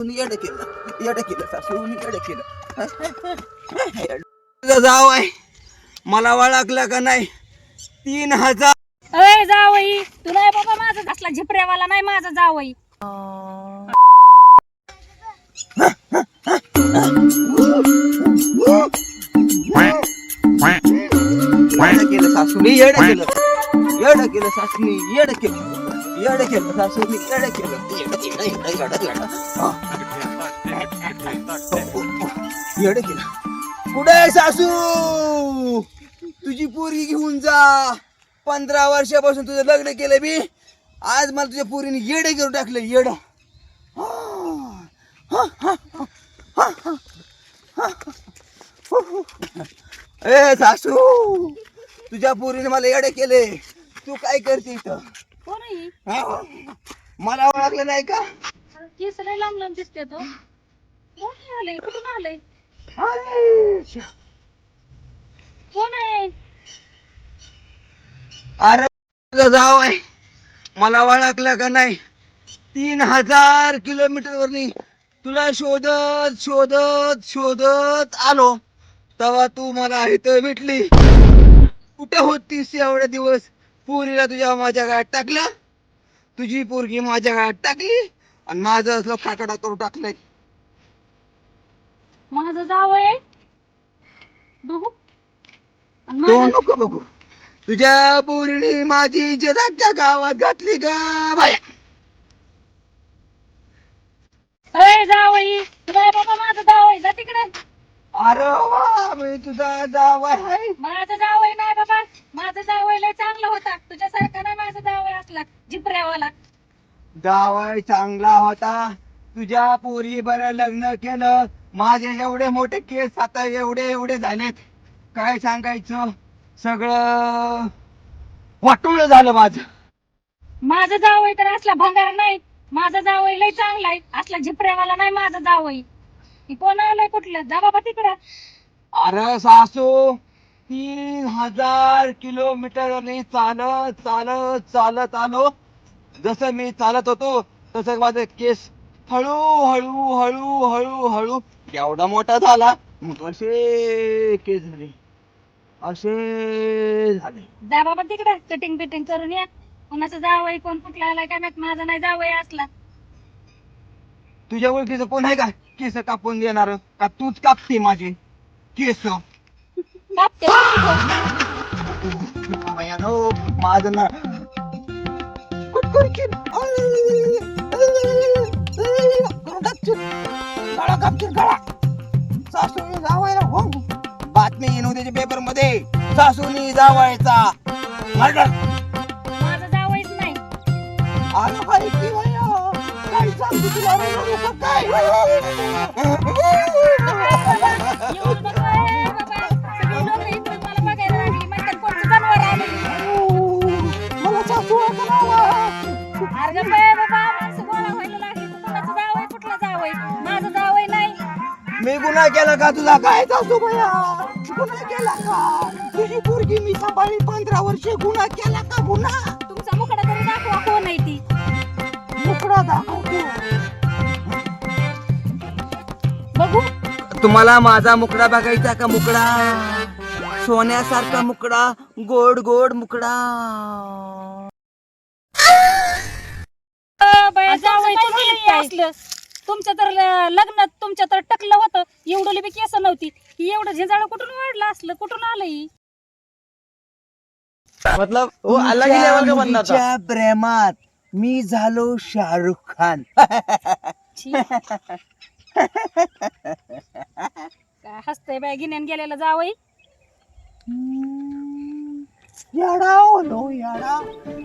येडं केलं सासून येडं केलं जाव आहे मला ओळखलं का नाही 3000 अय जावई तू नाही बाबा माझा असला झिपऱ्यावाला नाही माझा जावई येडं केलं सासूनी येडं केलं सासूनी येडं केलं सासूनी येडं केलं येडं केलं कुठे आहे सासू तुझी पोरगी घेऊन जा 15 वर्षापासून तुझं लग्न केलं बी आज मला तुझ्या पोरीने येडं करून टाकलं येडं ए सासू तुझ्या पोरीने मला येडे केले तू काय करते इथं कोण आहे हा? मला ओळखलं नाही का केस लय लांब लांब दिसते तो कोण आलंय कुठून आलंय कोण आहे अरे तुझं जाव आहे मला ओळखलं का नाही 3000 किलोमीटर वरनी तुला शोधत शोधत शोधत आलो तेव्हा तू मला इथं भेटली कुठे होतीस एवढे दिवस पोरीला तुझ्या माझ्या गाड्यात टाकलं तुझी पोरगी माझ्या गाड्यात टाकली आणि माझं असलं काकडा करून टाकलंय माझं जावई बघू आणि तो माझं- नको बघू तुझ्या पोरीने माझी इज्जत अख्ख्या गावात घातली का बाया अय जावई तू नाही बाबा माझं जावई जा तिकडे अरे वा मी तुझा जाव आहे माझं जावई नाही बाबा माझं जावई लय चांगला होता तुझ्यासारखा नाही माझा जावई असला झिपऱ्यावाला जावई चांगला होता तुझ्या पोरी बरं लग्न केलं माझे एवढे मोठे केस आता एवढे झालेत काय सांगायचं सगळं वाटोळं झालं माझं माझं जावई तर असला भंगार नाही माझा जावई लय चांगला आहे असला झिपऱ्यावाला नाही माझा जावई ही कोण आलंय कुठलं जा बाबा तिकडं अरे सासू 3000 किलोमीटर चालत चालत चालत आलो जसं मी चालत होतो तसं माझे केस हळू एवढा मोठा झाला मग असे केस झाले असे झाले जा बाबा तिकडं कटिंग बिटिंग करून या कोणाचं जावई कोण कुठला आलाय काय माहित माझा नाही जावई असला तुझ्या ओळखीचं कोण आहे का केस कापून देणार का तूच कापते माझे केस कापते माझं ना सासूनी जावायला हो बातमी येईन उद्याच्या पेपर मध्ये सासूनी जावायचा मर्डर माझा जावईच नाही अरे बाई की भैया काय सांगू तुला रे लोकं काय येऊन बघ ए बाबा सगळी लोकं इकडे मला बघायला लागली म्हणतात कोणतं जनावर आलं मला सासू अरे बाबा माणसं गोळा व्हायला लागली तू कोणाचं जावई कुठला जावई माझं जावई नाही मी गुन्हा केला का तुला काय सासू भैया गुन्हा केला का तुझी पोरगी मी सांभाळी 15 वर्षे गुन्हा केला का गुन्हा तुमचा मुकडा तरी दाखवा कोण आहे ती मुकडा दाखवतो बघू तुम्हाला माझा मुकडा बघायचा का मुकडा सोन्यासारखा मुकडा गोड गोड मुकडा बाया जावई तुम्ही असलं तुमच्या तर लग्नात तुमच्या तर टकलं होतं एवढं बी केस नव्हती ही एवढं झिंजाळ कुठून वाढलं असलं कुठून आलं ही मतलब वो अलग ही लेवल का बंदा था मुलीच्या प्रेमात मी झालो शाहरुख खान छी. काय हसतंय बाय गिन्यान गेलेलं जावई येडा होलो येडा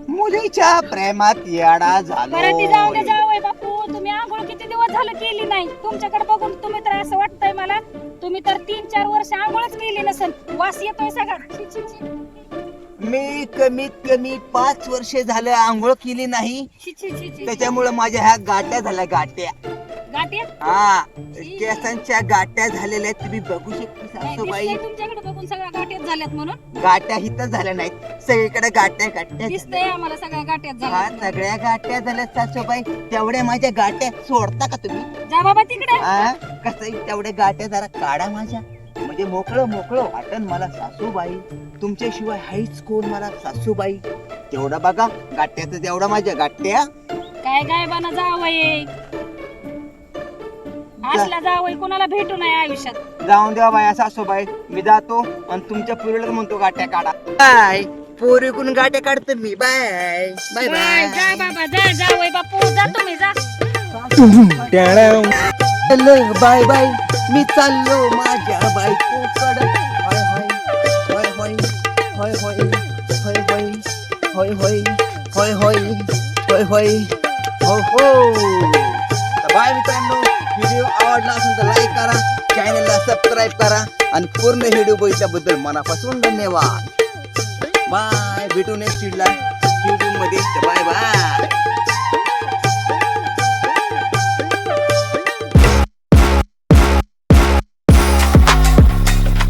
मुलीच्या प्रेमात येडा झालो बरं ती जाऊ दे जावई बापू तुम्ही आंघोळ किती दिवस झालं केली नाही तुमच्याकडे बघून तुम्ही तर असं वाटतंय मला तुम्ही तर 3-4 वर्ष आंघोळच केली नसेल वास येतोय सगळा छी, छी, छी. मी कमीत कमी 5 वर्षे झालं आंघोळ केली नाही छी, छी, छी, छी. त्याच्यामुळे माझ्या ह्या गाट्या झाल्या गाट्या गाठ्यात हा केसांच्या गाट्या झालेल्या आहेत, तुम्ही बघू शकता सासूबाई. दिसतंय तुमच्याकडे बघून सगळ्या गाठ्यात झाल्यात म्हणून गाट्या हिथं झाल्या नाहीत, सगळीकडे गाट्या गाट्या दिसतंय झाल्या. आम्हाला सगळ्या गाठ्यात हा झाल्यात म्हणून. सगळ्या गाट्या झाल्या सासूबाई. तेवढ्या माझ्या गाट्या सोडता का तुम्ही? जा बाबा तिकडे हा कसं तेवढ्या गाट्या जरा काढा माझ्या, म्हणजे मोकळं मोकळं वाटन मला सासूबाई. तुमच्याशिवाय हाईच कोण मला सासूबाई. तेवढं बघा गाट्याचं, तेवढं माझ्या गाट्या. काय गायबाना जावय असला जावय कोणाला भेटू नये आयुष्यात. जाऊन द्या बाया सासूबाई, मी जातो आणि तुमच्या पुरीला म्हणतो गाट्या काढा. बाय पोरीकडून गाट्या काढतो मी. बाय बाय बाय जा बाय. बाबा जा जावय बापू जा तुम्ही जा. बाय बाय, मी चाललो माझ्या बायकोकडे. होय होय होय होय होय होय होय होय होय होय होय होय हो हो. तर बाय मित्रांनो, व्हिडिओ आवडला असेल तर लाईक करा, चॅनलला सबस्क्राईब करा आणि पूर्ण व्हिडिओ बघितल्याबद्दल मनापासून धन्यवाद. बाय, भेटू नेक्स्ट व्हिडिओ मध्ये. Bye bye.